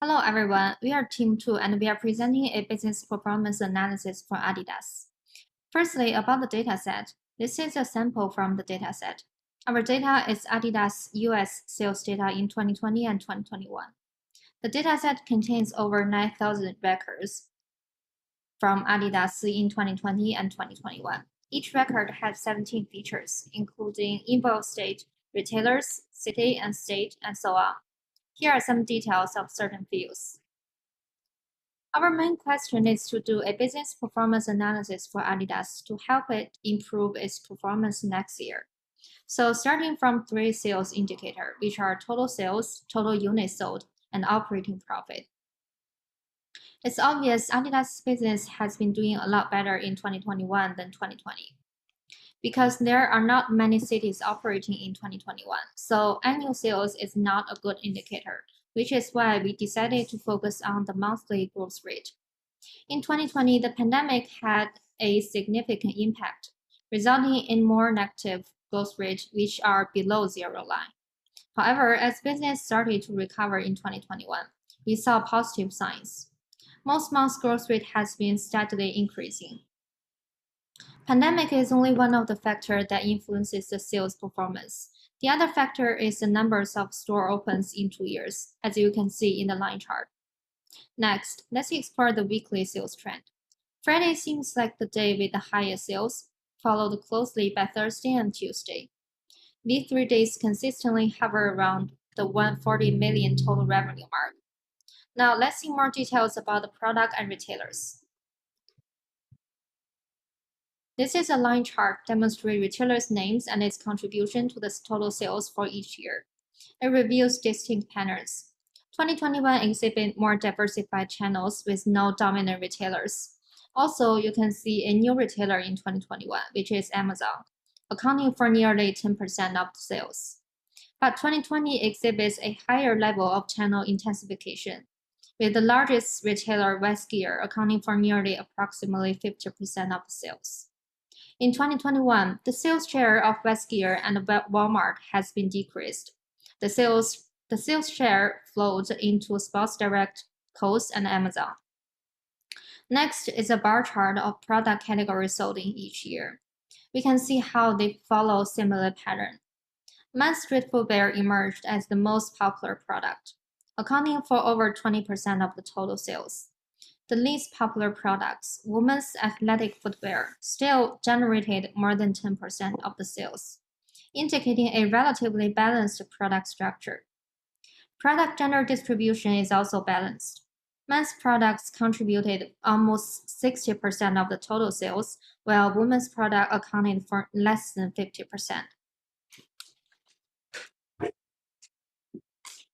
Hello everyone, we are Team 2 and we are presenting a business performance analysis for Adidas. Firstly, about the dataset, this is a sample from the dataset. Our data is Adidas US sales data in 2020 and 2021. The dataset contains over 9,000 records from Adidas in 2020 and 2021. Each record has 17 features, including invoice date, retailers, city and state, and so on. Here are some details of certain fields. Our main question is to do a business performance analysis for Adidas to help it improve its performance next year. So starting from three sales indicators, which are total sales, total units sold, and operating profit. It's obvious Adidas business has been doing a lot better in 2021 than 2020 because there are not many cities operating in 2021. So annual sales is not a good indicator, which is why we decided to focus on the monthly growth rate. In 2020, the pandemic had a significant impact, resulting in more negative growth rates which are below zero line. However, as business started to recover in 2021, we saw positive signs. Most months' growth rate has been steadily increasing. Pandemic is only one of the factors that influences the sales performance. The other factor is the numbers of store opens in 2 years, as you can see in the line chart. Next, let's explore the weekly sales trend. Friday seems like the day with the highest sales, followed closely by Thursday and Tuesday. These 3 days consistently hover around the 140 million total revenue mark. Now let's see more details about the product and retailers. This is a line chart demonstrating retailers' names and its contribution to the total sales for each year. It reveals distinct patterns. 2021 exhibit more diversified channels with no dominant retailers. Also, you can see a new retailer in 2021, which is Amazon, accounting for nearly 10% of the sales. But 2020 exhibits a higher level of channel intensification, with the largest retailer Westgear accounting for nearly approximately 50% of the sales. In 2021, the sales share of Westgear and Walmart has been decreased. The sales share flowed into Sports Direct, Kohl's, and Amazon. Next is a bar chart of product categories sold in each year. We can see how they follow similar pattern. Men's street footwear emerged as the most popular product, accounting for over 20% of the total sales. The least popular products, women's athletic footwear, still generated more than 10% of the sales, indicating a relatively balanced product structure. Product gender distribution is also balanced. Men's products contributed almost 60% of the total sales, while women's products accounted for less than 50%.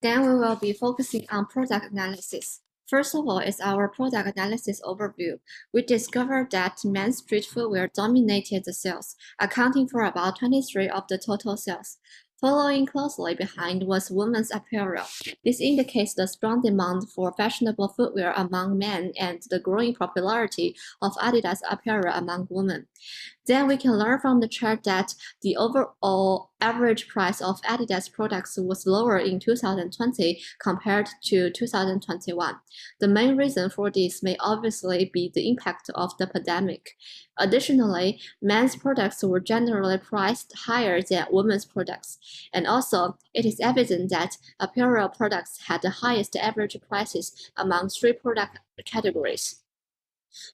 Then we will be focusing on product analysis. First of all is our product analysis overview. We discovered that men's street footwear dominated the sales, accounting for about 23% of the total sales. Following closely behind was women's apparel. This indicates the strong demand for fashionable footwear among men and the growing popularity of Adidas apparel among women. Then we can learn from the chart that the overall average price of Adidas products was lower in 2020 compared to 2021. The main reason for this may obviously be the impact of the pandemic. Additionally, men's products were generally priced higher than women's products. And also, it is evident that apparel products had the highest average prices among three product categories.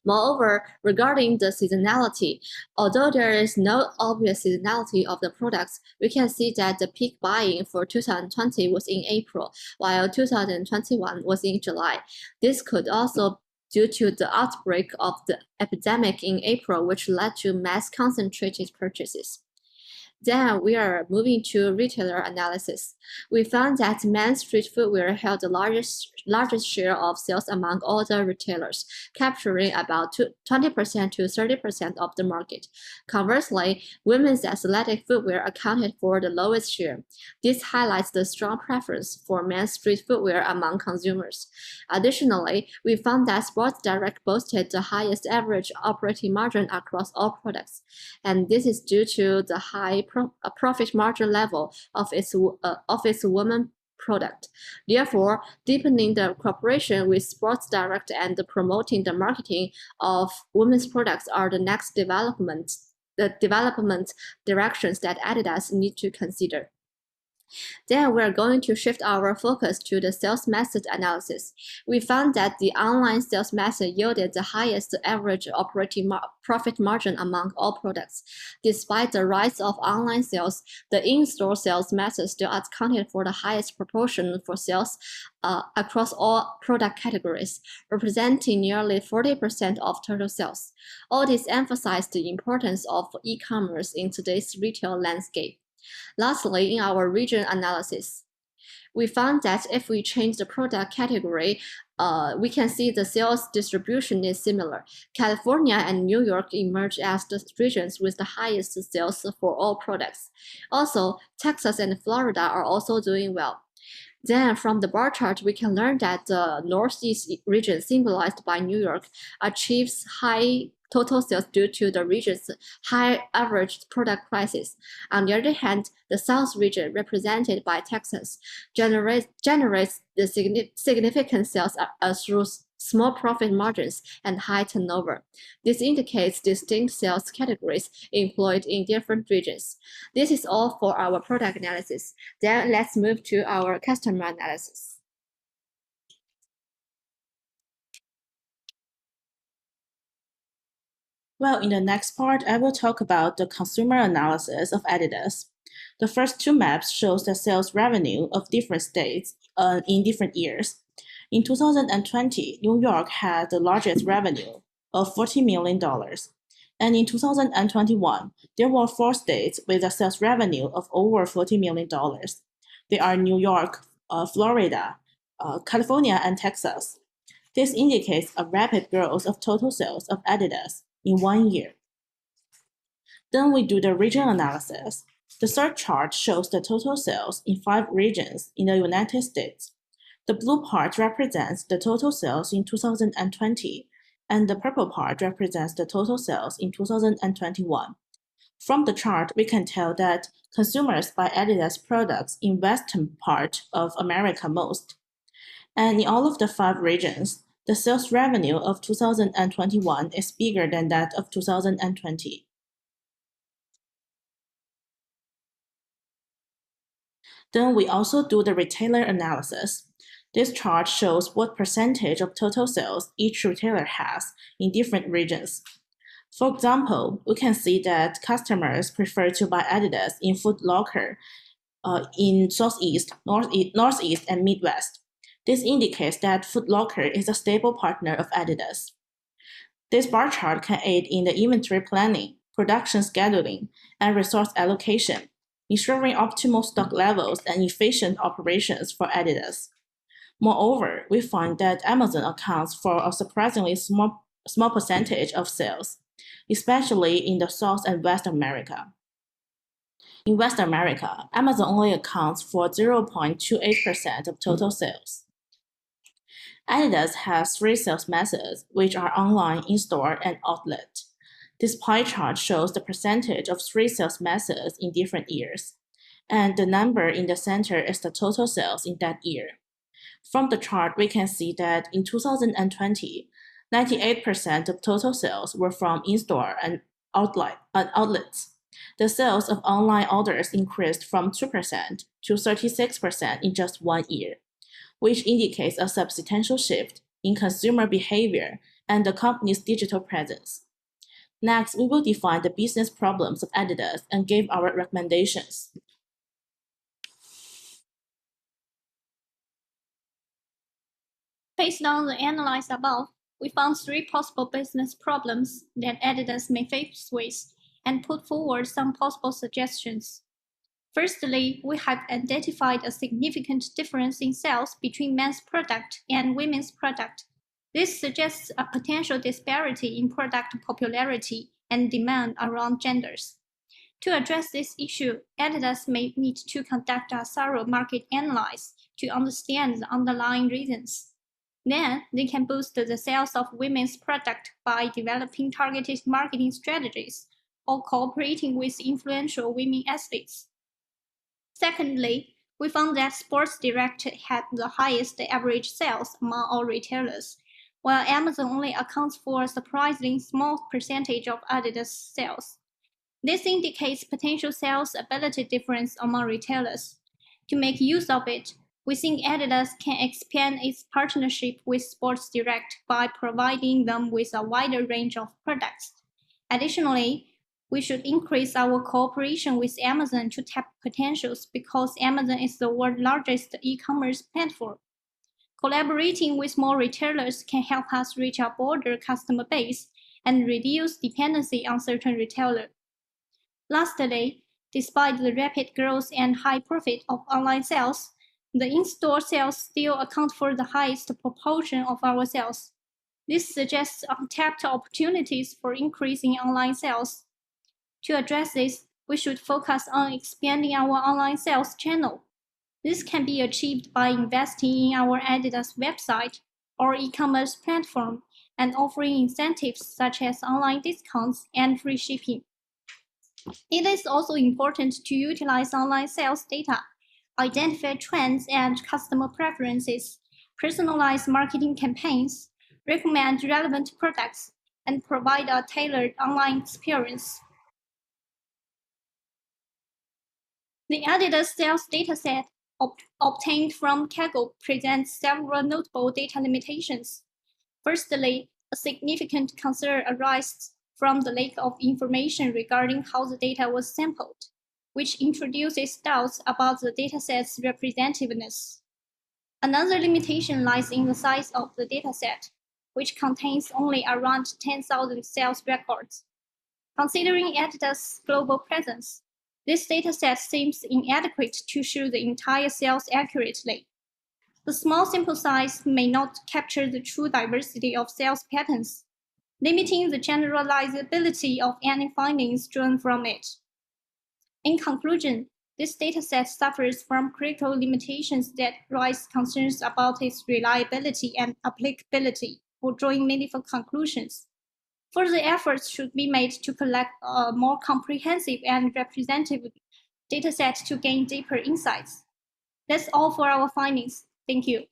Moreover, regarding the seasonality, although there is no obvious seasonality of the products, we can see that the peak buying for 2020 was in April, while 2021 was in July. This could also due to the outbreak of the epidemic in April, which led to mass concentrated purchases. Then we are moving to retailer analysis. We found that men's street footwear held the largest share of sales among all the retailers, capturing about 20% to 30% of the market. Conversely, women's athletic footwear accounted for the lowest share. This highlights the strong preference for men's street footwear among consumers. Additionally, we found that Sports Direct boasted the highest average operating margin across all products, and this is due to the high profit margin level of its women product. Therefore, deepening the cooperation with Sports Direct and promoting the marketing of women's products are the development directions that Adidas need to consider. Then we're going to shift our focus to the sales method analysis. We found that the online sales method yielded the highest average operating profit margin among all products. Despite the rise of online sales, the in-store sales method still accounted for the highest proportion for sales across all product categories, representing nearly 40% of total sales. All this emphasized the importance of e-commerce in today's retail landscape. Lastly, in our region analysis, we found that if we change the product category, we can see the sales distribution is similar. California and New York emerge as the regions with the highest sales for all products. Also, Texas and Florida are also doing well. Then from the bar chart, we can learn that the Northeast region, symbolized by New York, achieves high total sales due to the region's high average product prices. On the other hand, the South region, represented by Texas, generates the significant sales through small profit margins and high turnover. This indicates distinct sales categories employed in different regions. This is all for our product analysis. Then let's move to our customer analysis. Well, in the next part, I will talk about the consumer analysis of Adidas. The first two maps shows the sales revenue of different states in different years. In 2020, New York had the largest revenue of $40 million. And in 2021, there were 4 states with a sales revenue of over $40 million. They are New York, Florida, California, and Texas. This indicates a rapid growth of total sales of Adidas in 1 year. Then we do the region analysis. The third chart shows the total sales in 5 regions in the United States. The blue part represents the total sales in 2020, and the purple part represents the total sales in 2021. From the chart, we can tell that consumers buy Adidas products in western part of America most. And in all of the 5 regions, the sales revenue of 2021 is bigger than that of 2020. Then we also do the retailer analysis. This chart shows what percentage of total sales each retailer has in different regions. For example, we can see that customers prefer to buy Adidas in Foot Locker in Southeast, Northeast, and Midwest. This indicates that Foot Locker is a stable partner of Adidas. This bar chart can aid in the inventory planning, production scheduling, and resource allocation, ensuring optimal stock levels and efficient operations for Adidas. Moreover, we find that Amazon accounts for a surprisingly small percentage of sales, especially in the South and West America. In West America, Amazon only accounts for 0.28% of total sales. Adidas has 3 sales methods, which are online, in-store, and outlet. This pie chart shows the percentage of 3 sales methods in different years, and the number in the center is the total sales in that year. From the chart, we can see that in 2020, 98% of total sales were from in-store and outlets. The sales of online orders increased from 2% to 36% in just 1 year, which indicates a substantial shift in consumer behavior and the company's digital presence. Next, we will define the business problems of Adidas and give our recommendations. Based on the analysis above, we found 3 possible business problems that Adidas may face with and put forward some possible suggestions. Firstly, we have identified a significant difference in sales between men's product and women's product. This suggests a potential disparity in product popularity and demand around genders. To address this issue, Adidas may need to conduct a thorough market analysis to understand the underlying reasons. Then, they can boost the sales of women's product by developing targeted marketing strategies or cooperating with influential women athletes. Secondly, We found that Sports Direct had the highest average sales among all retailers, while Amazon only accounts for a surprisingly small percentage of Adidas sales. This indicates potential sales ability difference among retailers. To make use of it, we think Adidas can expand its partnership with Sports Direct by providing them with a wider range of products. Additionally, we should increase our cooperation with Amazon to tap potentials because Amazon is the world's largest e-commerce platform. Collaborating with more retailers can help us reach a broader customer base and reduce dependency on certain retailers. Lastly, despite the rapid growth and high profit of online sales, the in-store sales still account for the highest proportion of our sales. This suggests untapped opportunities for increasing online sales. To address this, we should focus on expanding our online sales channel. This can be achieved by investing in our Adidas website or e-commerce platform and offering incentives such as online discounts and free shipping. It is also important to utilize online sales data, identify trends and customer preferences, personalize marketing campaigns, recommend relevant products, and provide a tailored online experience. The Adidas sales dataset obtained from Kaggle presents several notable data limitations. Firstly, a significant concern arises from the lack of information regarding how the data was sampled, which introduces doubts about the dataset's representativeness. Another limitation lies in the size of the dataset, which contains only around 10,000 sales records. Considering Adidas' global presence, this dataset seems inadequate to show the entire sales accurately. The small sample size may not capture the true diversity of sales patterns, limiting the generalizability of any findings drawn from it. In conclusion, this dataset suffers from critical limitations that raise concerns about its reliability and applicability for drawing meaningful conclusions. Further efforts should be made to collect a more comprehensive and representative dataset to gain deeper insights. That's all for our findings. Thank you.